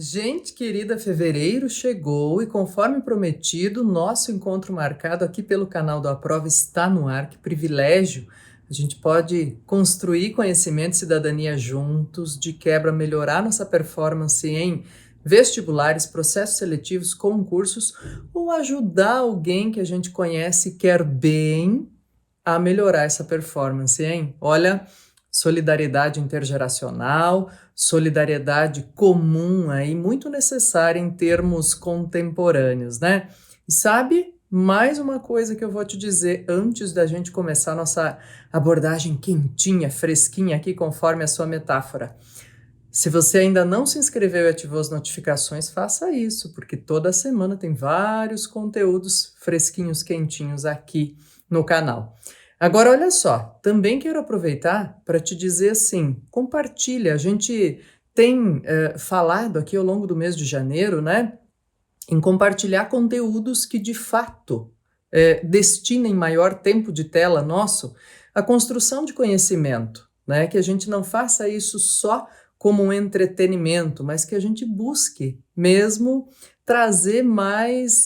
Gente querida, fevereiro chegou e, conforme prometido, nosso encontro marcado aqui pelo canal do Aprova está no ar. Que privilégio! A gente pode construir conhecimento e cidadania juntos, de quebra melhorar nossa performance em vestibulares, processos seletivos, concursos, ou ajudar alguém que a gente conhece e quer bem a melhorar essa performance, hein? Olha, solidariedade intergeracional, solidariedade comum aí, muito necessária em termos contemporâneos, né? E sabe, mais uma coisa que eu vou te dizer antes da gente começar nossa abordagem quentinha, fresquinha aqui, conforme a sua metáfora. Se você ainda não se inscreveu e ativou as notificações, faça isso, porque toda semana tem vários conteúdos fresquinhos, quentinhos aqui no canal. Agora, olha só, também quero aproveitar para te dizer assim, compartilha, a gente tem falado aqui ao longo do mês de janeiro, né, em compartilhar conteúdos que de fato destinem maior tempo de tela nosso à construção de conhecimento, né, que a gente não faça isso só como um entretenimento, mas que a gente busque mesmo trazer mais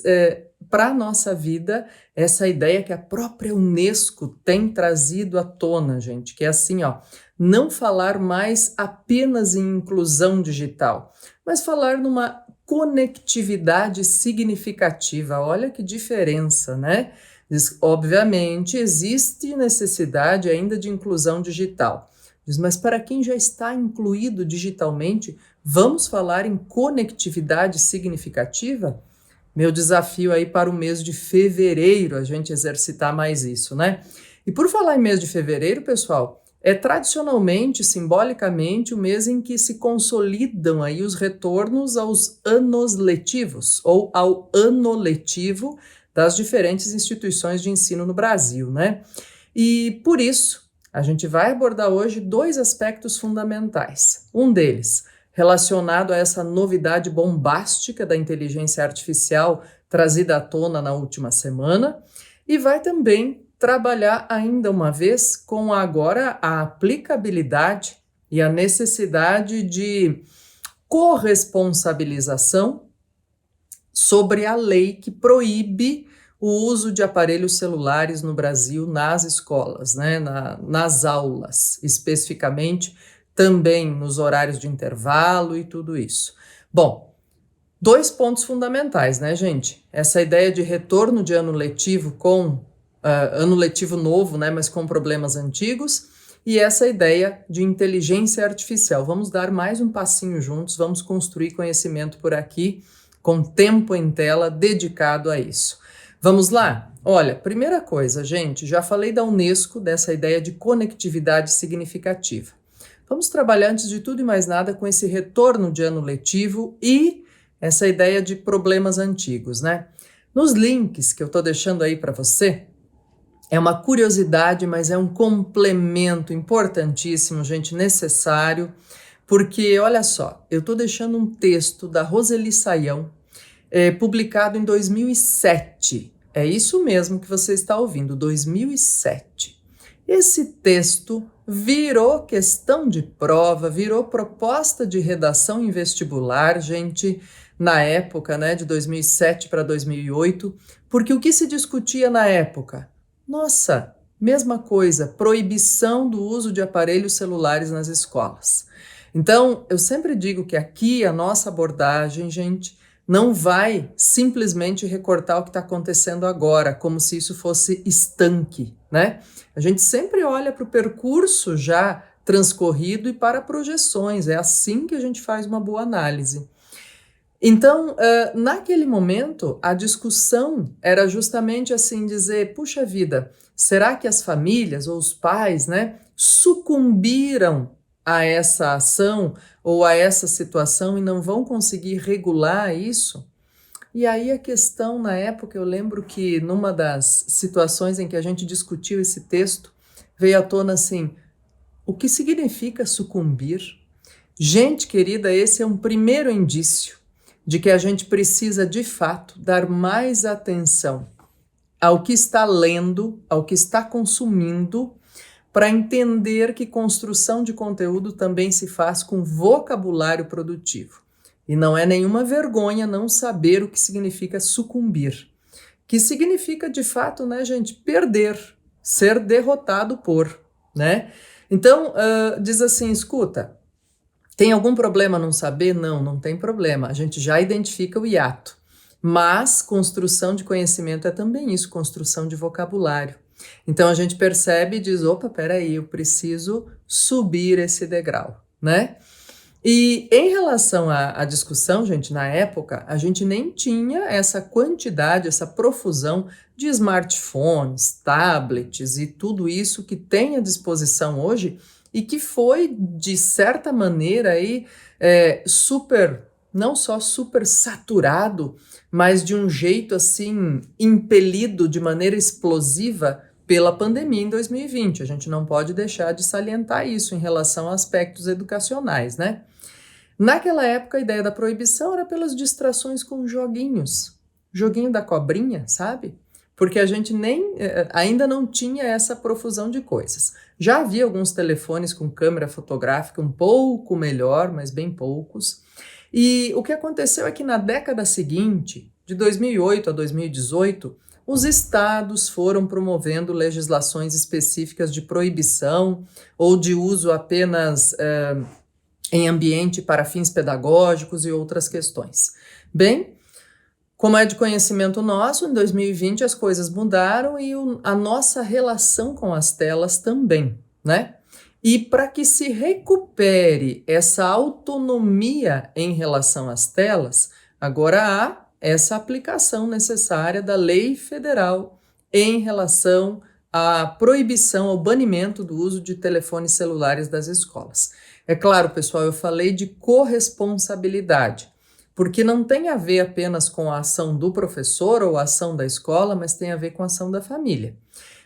para a nossa vida essa ideia que a própria Unesco tem trazido à tona, gente, que é assim, ó, não falar mais apenas em inclusão digital, mas falar numa conectividade significativa. Olha que diferença, né? Obviamente, existe necessidade ainda de inclusão digital. Mas para quem já está incluído digitalmente, vamos falar em conectividade significativa? Meu desafio aí para o mês de fevereiro, a gente exercitar mais isso, né? E por falar em mês de fevereiro, pessoal, é tradicionalmente, simbolicamente, o mês em que se consolidam aí os retornos aos anos letivos, ou ao ano letivo das diferentes instituições de ensino no Brasil, né? E por isso, a gente vai abordar hoje dois aspectos fundamentais. Um deles, relacionado a essa novidade bombástica da inteligência artificial trazida à tona na última semana, e vai também trabalhar ainda uma vez com agora a aplicabilidade e a necessidade de corresponsabilização sobre a lei que proíbe o uso de aparelhos celulares no Brasil nas escolas, né, nas aulas, especificamente, também nos horários de intervalo e tudo isso. Bom, dois pontos fundamentais, né, gente? Essa ideia de retorno de ano letivo com ano letivo novo, né, mas com problemas antigos, e essa ideia de inteligência artificial. Vamos dar mais um passinho juntos, vamos construir conhecimento por aqui, com tempo em tela dedicado a isso. Vamos lá? Olha, primeira coisa, gente, já falei da Unesco, dessa ideia de conectividade significativa. Vamos trabalhar, antes de tudo e mais nada, com esse retorno de ano letivo e essa ideia de problemas antigos, né? Nos links que eu estou deixando aí para você, é uma curiosidade, mas é um complemento importantíssimo, gente, necessário, porque, olha só, eu estou deixando um texto da Roseli Saião, publicado em 2007. É isso mesmo que você está ouvindo, 2007. Esse texto virou questão de prova, virou proposta de redação em vestibular, gente, na época, né, de 2007 para 2008, porque o que se discutia na época? Nossa, mesma coisa, proibição do uso de aparelhos celulares nas escolas. Então, eu sempre digo que aqui a nossa abordagem, gente, não vai simplesmente recortar o que está acontecendo agora, como se isso fosse estanque, né? A gente sempre olha para o percurso já transcorrido e para projeções, é assim que a gente faz uma boa análise. Então, naquele momento, a discussão era justamente assim, dizer, puxa vida, será que as famílias ou os pais, né, sucumbiram a essa ação ou a essa situação e não vão conseguir regular isso? E aí a questão, na época, eu lembro que numa das situações em que a gente discutiu esse texto, veio à tona assim, o que significa sucumbir? Gente querida, esse é um primeiro indício de que a gente precisa, de fato, dar mais atenção ao que está lendo, ao que está consumindo, para entender que construção de conteúdo também se faz com vocabulário produtivo. E não é nenhuma vergonha não saber o que significa sucumbir. Que significa, de fato, né, gente, perder, ser derrotado por, né? Então, diz assim, escuta, tem algum problema não saber? Não, não tem problema. A gente já identifica o hiato. Mas construção de conhecimento é também isso, construção de vocabulário. Então a gente percebe e diz, opa, peraí, eu preciso subir esse degrau, né? E em relação à discussão, gente, na época, a gente nem tinha essa quantidade, essa profusão de smartphones, tablets e tudo isso que tem à disposição hoje e que foi, de certa maneira, aí, super, não só super saturado, mas de um jeito assim, impelido de maneira explosiva pela pandemia em 2020. A gente não pode deixar de salientar isso em relação a aspectos educacionais, né? Naquela época, a ideia da proibição era pelas distrações com joguinhos. Joguinho da cobrinha, sabe? Porque a gente ainda não tinha essa profusão de coisas. Já havia alguns telefones com câmera fotográfica um pouco melhor, mas bem poucos. E o que aconteceu é que na década seguinte, de 2008 a 2018, os estados foram promovendo legislações específicas de proibição ou de uso apenas em ambiente para fins pedagógicos e outras questões. Bem, como é de conhecimento nosso, em 2020 as coisas mudaram e a nossa relação com as telas também, né? E para que se recupere essa autonomia em relação às telas, agora há essa aplicação necessária da lei federal em relação à proibição, ao banimento do uso de telefones celulares das escolas. É claro, pessoal, eu falei de corresponsabilidade, porque não tem a ver apenas com a ação do professor ou a ação da escola, mas tem a ver com a ação da família.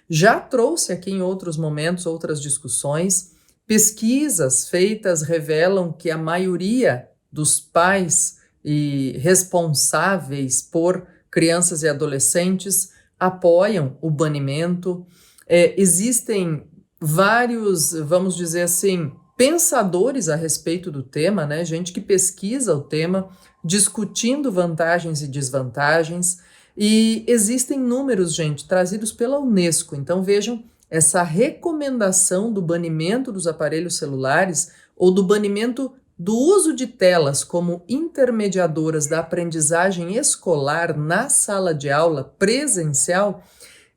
Já trouxe aqui em outros momentos, outras discussões, pesquisas feitas revelam que a maioria dos pais e responsáveis por crianças e adolescentes apoiam o banimento. Existem vários, vamos dizer assim, pensadores a respeito do tema, né? Gente que pesquisa o tema, discutindo vantagens e desvantagens, e existem números, gente, trazidos pela Unesco. Então vejam essa recomendação do banimento dos aparelhos celulares ou do banimento do uso de telas como intermediadoras da aprendizagem escolar na sala de aula presencial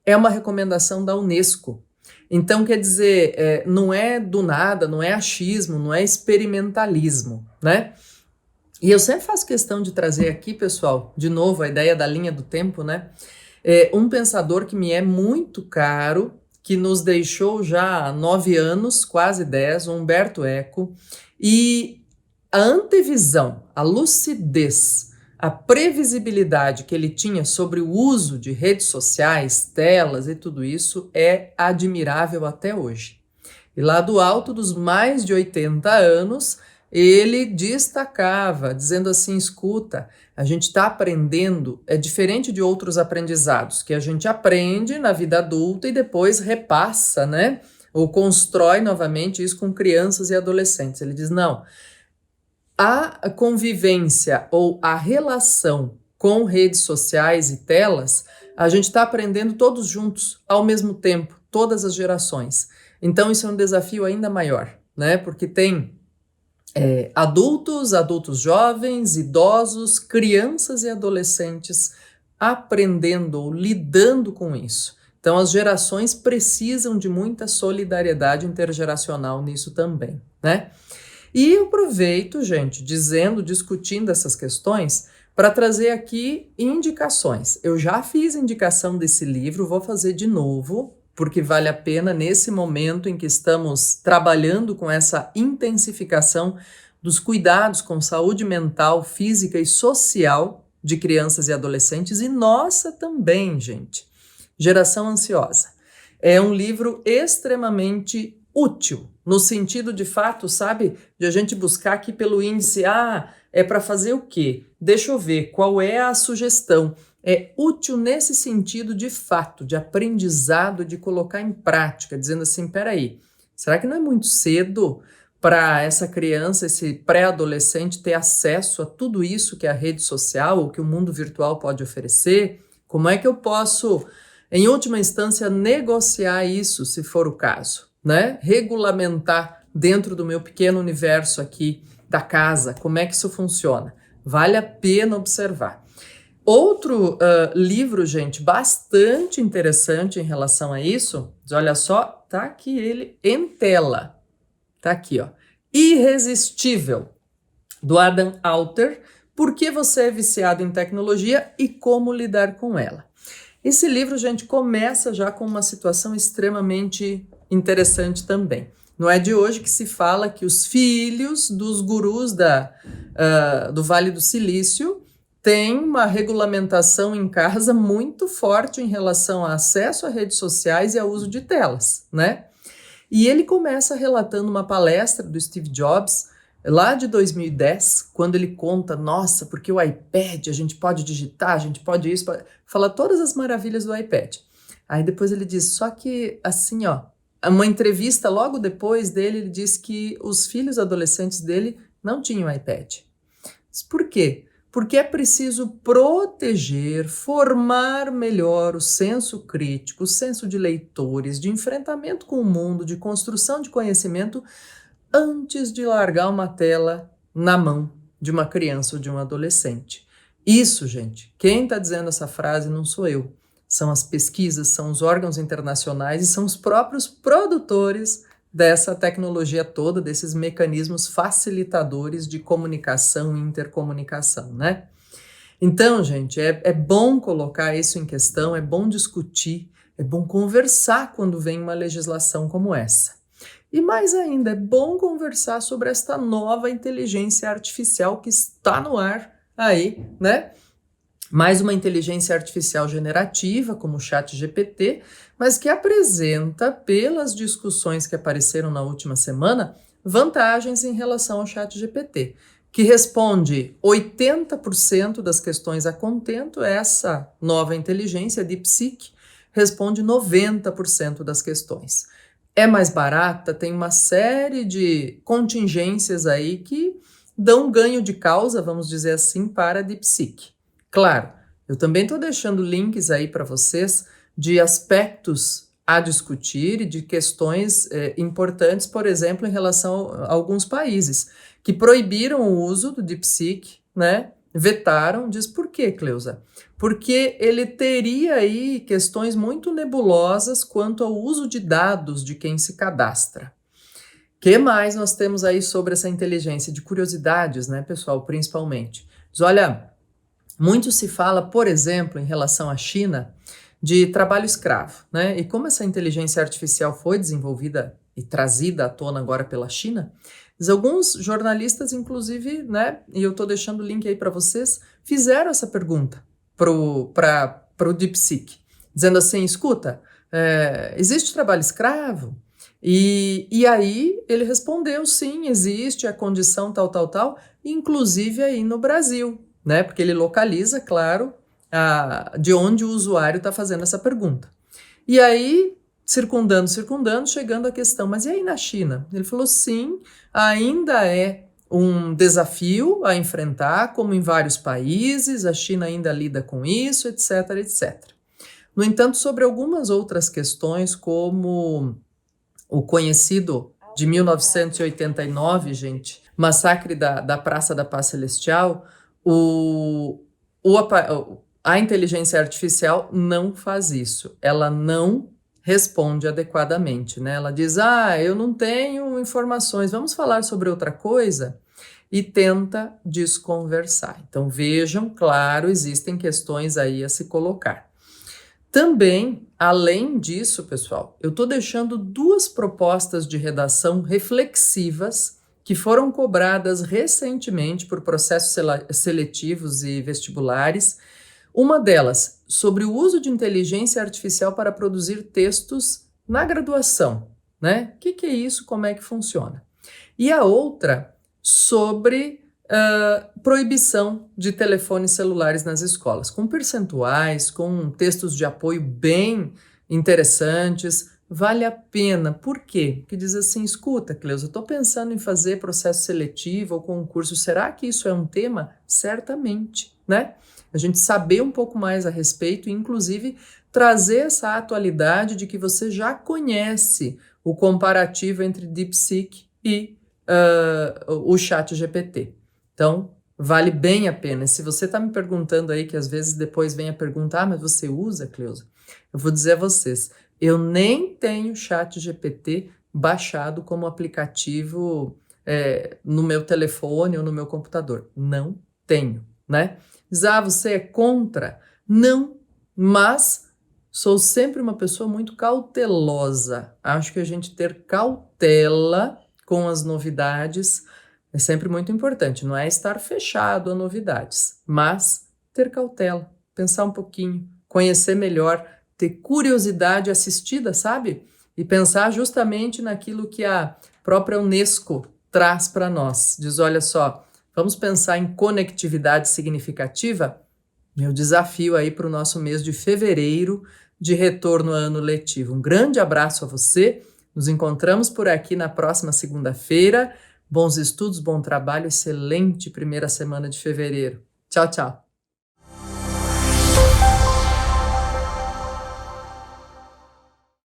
é uma recomendação da Unesco. Então, quer dizer, não é do nada, não é achismo, não é experimentalismo, né? E eu sempre faço questão de trazer aqui, pessoal, de novo, a ideia da linha do tempo, né? Um pensador que me é muito caro, que nos deixou já há 9 anos, quase 10, o Umberto Eco, e a antevisão, a lucidez, a previsibilidade que ele tinha sobre o uso de redes sociais, telas e tudo isso é admirável até hoje. E lá do alto dos mais de 80 anos, ele destacava, dizendo assim, escuta, a gente está aprendendo, é diferente de outros aprendizados, que a gente aprende na vida adulta e depois repassa, né? Ou constrói novamente isso com crianças e adolescentes. Ele diz, não, a convivência ou a relação com redes sociais e telas, a gente está aprendendo todos juntos, ao mesmo tempo, todas as gerações. Então isso é um desafio ainda maior, né? Porque tem adultos jovens, idosos, crianças e adolescentes aprendendo ou lidando com isso. Então as gerações precisam de muita solidariedade intergeracional nisso também, né? E eu aproveito, gente, discutindo essas questões, para trazer aqui indicações. Eu já fiz indicação desse livro, vou fazer de novo, porque vale a pena nesse momento em que estamos trabalhando com essa intensificação dos cuidados com saúde mental, física e social de crianças e adolescentes, e nossa também, gente. Geração Ansiosa. É um livro extremamente útil, no sentido de fato, sabe, de a gente buscar aqui pelo índice, é para fazer o quê? Deixa eu ver, qual é a sugestão? É útil nesse sentido de fato, de aprendizado, de colocar em prática, dizendo assim, peraí, será que não é muito cedo para essa criança, esse pré-adolescente ter acesso a tudo isso que a rede social ou que o mundo virtual pode oferecer? Como é que eu posso, em última instância, negociar isso, se for o caso, né? Regulamentar dentro do meu pequeno universo aqui da casa, como é que isso funciona? Vale a pena observar. Outro livro, gente, bastante interessante em relação a isso, olha só, tá aqui ele em tela. Tá aqui, ó. Irresistível, do Adam Alter, Por que você é viciado em tecnologia e como lidar com ela. Esse livro, gente, começa já com uma situação extremamente interessante também. Não é de hoje que se fala que os filhos dos gurus do Vale do Silício têm uma regulamentação em casa muito forte em relação a acesso a redes sociais e ao uso de telas, né? E ele começa relatando uma palestra do Steve Jobs, lá de 2010, quando ele conta, nossa, porque o iPad, a gente pode digitar, a gente pode isso, fala todas as maravilhas do iPad. Aí depois ele diz, só que assim, ó, uma entrevista logo depois dele, ele diz que os filhos adolescentes dele não tinham iPad. Por quê? Porque é preciso proteger, formar melhor o senso crítico, o senso de leitores, de enfrentamento com o mundo, de construção de conhecimento, antes de largar uma tela na mão de uma criança ou de um adolescente. Isso, gente, quem está dizendo essa frase não sou eu. São as pesquisas, são os órgãos internacionais e são os próprios produtores dessa tecnologia toda, desses mecanismos facilitadores de comunicação e intercomunicação, né? Então, gente, é bom colocar isso em questão, é bom discutir, é bom conversar quando vem uma legislação como essa. E mais ainda, é bom conversar sobre esta nova inteligência artificial que está no ar aí, né? Mais uma inteligência artificial generativa, como o ChatGPT, mas que apresenta, pelas discussões que apareceram na última semana, vantagens em relação ao ChatGPT, que responde 80% das questões a contento. Essa nova inteligência, DeepSeek, responde 90% das questões. É mais barata, tem uma série de contingências aí que dão ganho de causa, vamos dizer assim, para a DeepSeek. Claro, eu também estou deixando links aí para vocês de aspectos a discutir e de questões importantes, por exemplo, em relação a alguns países que proibiram o uso do DeepSeek, né? Vetaram. Diz por quê, Cleusa? Porque ele teria aí questões muito nebulosas quanto ao uso de dados de quem se cadastra. O que mais nós temos aí sobre essa inteligência? De curiosidades, né, pessoal, principalmente. Diz, olha, muito se fala, por exemplo, em relação à China, de trabalho escravo, né? E como essa inteligência artificial foi desenvolvida e trazida à tona agora pela China, alguns jornalistas, inclusive, né? E eu estou deixando o link aí para vocês, fizeram essa pergunta para o DeepSeek, dizendo assim, escuta, existe trabalho escravo? E aí ele respondeu, sim, existe a condição tal, inclusive aí no Brasil, né? Porque ele localiza, claro, de onde o usuário está fazendo essa pergunta. E aí, circundando, chegando à questão, mas e aí na China? Ele falou, sim, ainda é um desafio a enfrentar, como em vários países, a China ainda lida com isso, etc, etc. No entanto, sobre algumas outras questões, como o conhecido de 1989, gente, massacre da Praça da Paz Celestial, a inteligência artificial não faz isso. Ela não responde adequadamente, né? Ela diz, eu não tenho informações, vamos falar sobre outra coisa? E tenta desconversar. Então, vejam, claro, existem questões aí a se colocar. Também, além disso, pessoal, eu estou deixando 2 propostas de redação reflexivas que foram cobradas recentemente por processos seletivos e vestibulares. Uma delas, sobre o uso de inteligência artificial para produzir textos na graduação, né? O que é isso? Como é que funciona? E a outra, sobre proibição de telefones celulares nas escolas, com percentuais, com textos de apoio bem interessantes, vale a pena. Por quê? Porque diz assim, escuta, Cleusa, eu estou pensando em fazer processo seletivo ou concurso, será que isso é um tema? Certamente, né? A gente saber um pouco mais a respeito e, inclusive, trazer essa atualidade de que você já conhece o comparativo entre DeepSeek e o ChatGPT. Então, vale bem a pena. Se você está me perguntando aí, que às vezes depois vem a pergunta, mas você usa, Cleusa? Eu vou dizer a vocês, eu nem tenho ChatGPT baixado como aplicativo no meu telefone ou no meu computador. Não tenho, né? Diz, você é contra? Não, mas sou sempre uma pessoa muito cautelosa. Acho que a gente ter cautela com as novidades é sempre muito importante. Não é estar fechado a novidades, mas ter cautela, pensar um pouquinho, conhecer melhor, ter curiosidade assistida, sabe? E pensar justamente naquilo que a própria Unesco traz para nós. Diz, olha só, vamos pensar em conectividade significativa? Meu desafio aí para o nosso mês de fevereiro, de retorno ao ano letivo. Um grande abraço a você. Nos encontramos por aqui na próxima segunda-feira. Bons estudos, bom trabalho, excelente primeira semana de fevereiro. Tchau, tchau.